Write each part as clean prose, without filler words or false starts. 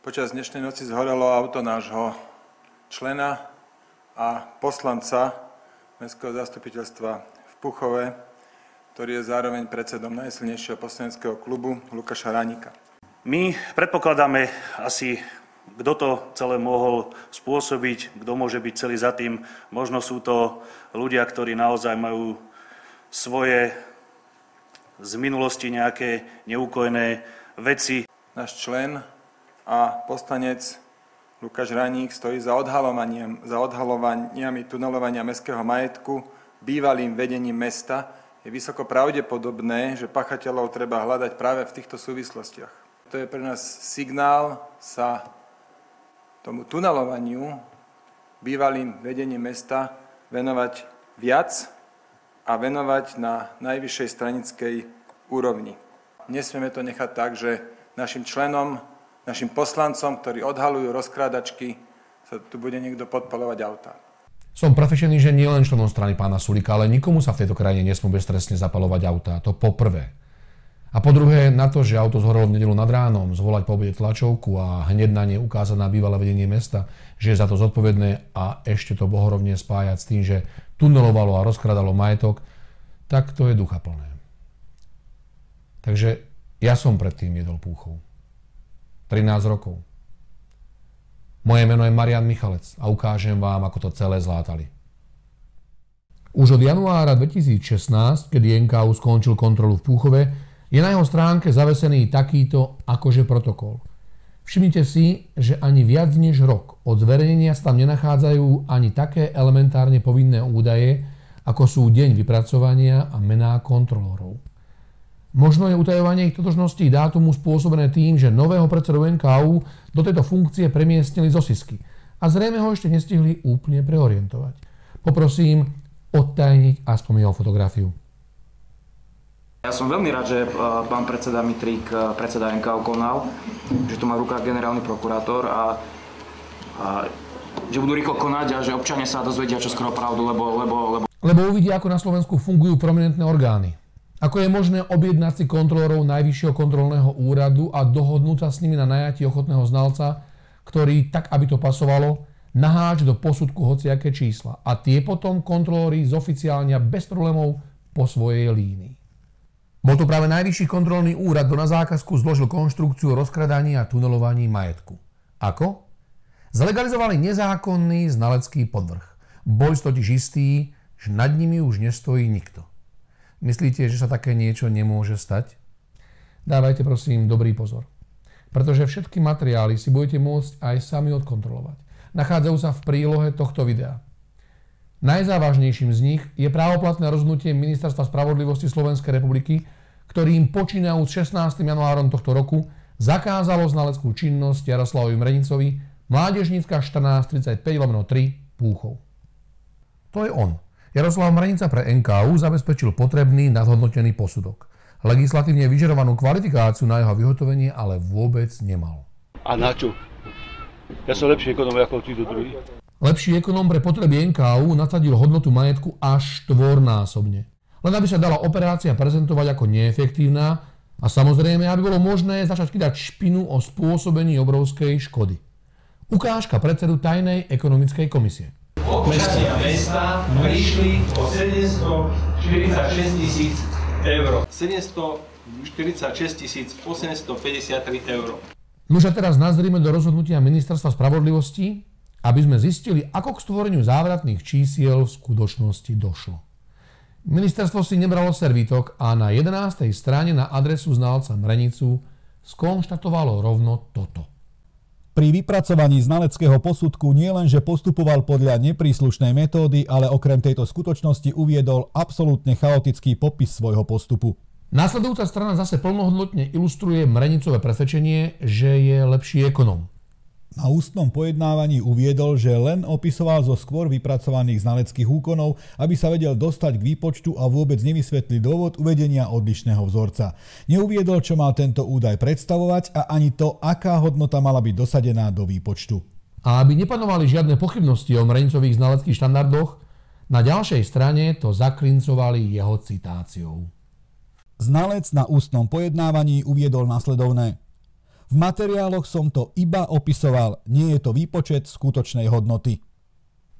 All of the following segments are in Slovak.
Počas dnešnej noci zhorelo auto nášho člena a poslanca Mestského zastupiteľstva v Púchove, ktorý je zároveň predsedom najsilnejšieho poslaneckého klubu Lukáša Hraníka. My predpokladáme asi, kto to celé mohol spôsobiť, kto môže byť celý za tým. Možno sú to ľudia, ktorí naozaj majú svoje z minulosti nejaké neúkojné veci. Náš člen a poslanec Lukáš Hraník stojí za odhaľovaniami tunelovania mestského majetku bývalým vedením mesta. Je vysoko pravdepodobné, že páchateľov treba hľadať práve v týchto súvislostiach. To je pre nás signál sa tomu tunelovaniu bývalým vedením mesta venovať viac a venovať na najvyššej stranickej úrovni. Nesmieme to nechať tak, že našim členom, našim poslancom, ktorí odhaľujú rozkrádačky, sa tu bude niekto podpaľovať autá. Som presvedčený, že nie len členom strany pána Sulíka, ale nikomu sa v tejto krajine nesmú beztrestne zapaľovať autá. To po prvé. A po druhé, na to, že auto zhorelo v nedeľu nad ránom, zvolať po obede tlačovku a hneď na ne ukázať na bývalé vedenie mesta, že je za to zodpovedné a ešte to bohorovne spájať s tým, že tunelovalo a rozkradalo majetok, tak to je duchaplné. Takže ja som predtým jedol Púchov. 13 rokov. Moje meno je Marian Michalec a ukážem vám, ako to celé zlátali. Už od januára 2016, kedy NKÚ skončil kontrolu v Púchove, je na jeho stránke zavesený takýto akože protokol. Všimnite si, že ani viac než rok od zverejnenia sa tam nenachádzajú ani také elementárne povinné údaje, ako sú deň vypracovania a mená kontrolórov. Možno je utajovanie ich totožnosti dátumu spôsobené tým, že nového predsedu NKÚ do tejto funkcie premiestnili zo SIS-ky a zrejme ho ešte nestihli úplne preorientovať. Poprosím odtajniť aspoň jeho fotografiu. Ja som veľmi rád, že pán predseda Mitrík, predseda NKÚ konal, že to má v rukách generálny prokurátor a že budú rýchlo konať a že občania sa dozvedia čoskoro pravdu, lebo uvidia, ako na Slovensku fungujú prominentné orgány. Ako je možné objednať si kontrolórov Najvyššieho kontrolného úradu a dohodnúť sa s nimi na najatí ochotného znalca, ktorý, tak aby to pasovalo, naháč do posudku hociaké čísla. A tie potom kontrolóri zoficiálnia bez problémov po svojej línii. Bol to práve Najvyšší kontrolný úrad, kto na zákazku zložil konštrukciu o rozkradaní a tunelovaní majetku. Ako? Zlegalizovali nezákonný znalecký podvrh. Boli totiž istí, že nad nimi už nestojí nikto. Myslíte, že sa také niečo nemôže stať? Dávajte prosím dobrý pozor. Pretože všetky materiály si budete môcť aj sami odkontrolovať. Nachádzajú sa v prílohe tohto videa. Najzávažnejším z nich je právoplatné rozhodnutie Ministerstva spravodlivosti Slovenskej republiky, ktorým počínajúc 16. januárom tohto roku zakázalo znaleckú činnosť Jaroslavovi Mrenicovi, Mládežnícka 1435/3 Púchov. To je on. Jaroslav Mrenica pre NKÚ zabezpečil potrebný nadhodnotený posudok. Legislatívne vyžadovanú kvalifikáciu na jeho vyhotovenie ale vôbec nemal. A na čo? Ja som lepší ekonóm ako títo druhí. Lepší ekonóm pre potreby NKÚ nadsadil hodnotu majetku až štvornásobne. Len aby sa dala operácia prezentovať ako neefektívna a samozrejme, aby bolo možné začať kydať špinu o spôsobení obrovskej škody. Ukážka predsedu tajnej ekonomickej komisie. Občania mesta prišli o 746 000 eur. 746 853 eur. Nož a teraz nazrime do rozhodnutia Ministerstva spravodlivosti, aby sme zistili, ako k stvoreniu závratných čísiel v skutočnosti došlo. Ministerstvo si nebralo servítok a na 11. strane na adresu znalca Mrenicu skonštatovalo rovno toto. Pri vypracovaní znaleckého posudku nielenže postupoval podľa nepríslušnej metódy, ale okrem tejto skutočnosti uviedol absolútne chaotický popis svojho postupu. Nasledujúca strana zase plnohodnotne ilustruje Mrenicové presvedčenie, že je lepší ekonóm. Na ústnom pojednávaní uviedol, že len opisoval zo skôr vypracovaných znaleckých úkonov, aby sa vedel dostať k výpočtu a vôbec nevysvetlil dôvod uvedenia odlišného vzorca. Neuviedol, čo mal tento údaj predstavovať a ani to, aká hodnota mala byť dosadená do výpočtu. A aby nepanovali žiadne pochybnosti o Mrenicových znaleckých štandardoch, na ďalšej strane to zaklincovali jeho citáciou. Znalec na ústnom pojednávaní uviedol nasledovné. V materiáloch som to iba opisoval, nie je to výpočet skutočnej hodnoty.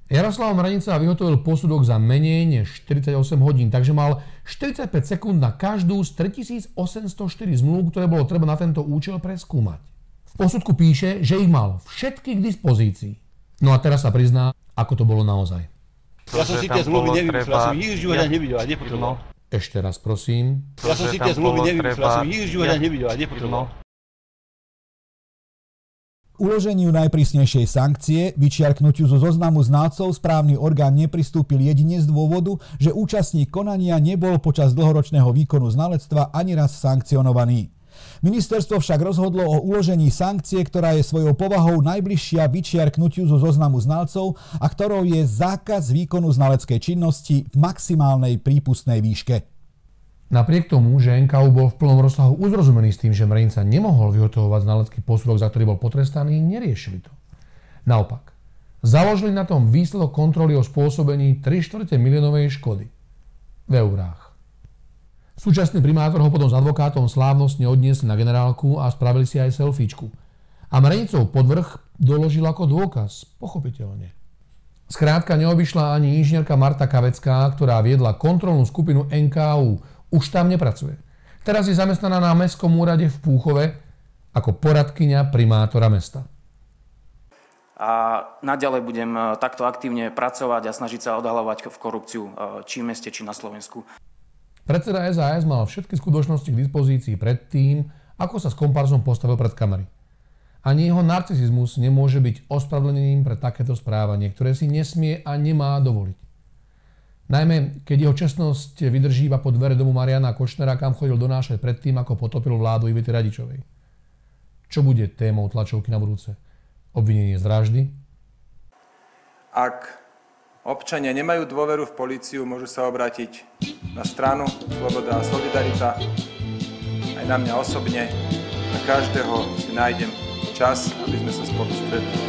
Jaroslav Mranica vyhotovil posudok za menej než 48 hodín, takže mal 45 sekúnd na každú z 3804 zmluv, ktoré bolo treba na tento účel preskúmať. V posudku píše, že ich mal všetky k dispozícii. No a teraz sa prizná, ako to bolo naozaj. Ja som si tie zmluvy nevymyslel, ja som ich v živote nevidel a nepotreboval. Ešte raz prosím. Ja som si tie zmluvy nevymyslel, ja som ich v živote nevidel a nepotreboval. Uloženiu najprísnejšej sankcie, vyčiarknutiu zo zoznamu znalcov, správny orgán nepristúpil jedine z dôvodu, že účastník konania nebol počas dlhoročného výkonu znalectva ani raz sankcionovaný. Ministerstvo však rozhodlo o uložení sankcie, ktorá je svojou povahou najbližšia vyčiarknutiu zo zoznamu znalcov a ktorou je zákaz výkonu znaleckej činnosti v maximálnej prípustnej výške. Napriek tomu, že NKÚ bol v plnom rozsahu uzrozumený s tým, že Mranica nemohol vyhotovovať znalecký posudok, za ktorý bol potrestaný, neriešili to. Naopak, založili na tom výsledok kontroly o spôsobení 3/4 miliónovej škody v eurách. Súčasný primátor ho potom s advokátom slávnostne odniesli na generálku a spravili si aj selfiečku. A Mranicov podvrh doložil ako dôkaz, pochopiteľne. Skrátka neobyšla ani inžinierka Marta Kavecká, ktorá viedla kontrolnú skupinu NKÚ. Už tam nepracuje. Teraz je zamestnaná na Mestskom úrade v Púchove ako poradkyňa primátora mesta. A naďalej budem takto aktívne pracovať a snažiť sa odhaľovať v korupciu či v meste, či na Slovensku. Predseda SAS mal všetky skutočnosti k dispozícii pred tým, ako sa s komparzom postavil pred kamery. Ani jeho narcisizmus nemôže byť ospravedlnením pre takéto správanie, ktoré si nesmie a nemá dovoliť. Najmä, keď jeho čestnosť vydrží iba pod dvere domu Mariana Kočnera, kam chodil donášať predtým, ako potopil vládu Ivety Radičovej. Čo bude témou tlačovky na budúce? Obvinenie z vraždy? Ak občania nemajú dôveru v políciu, môžu sa obrátiť na stranu Sloboda a Solidarita, aj na mňa osobne. Na každého si nájdem čas, aby sme sa spolu stretli.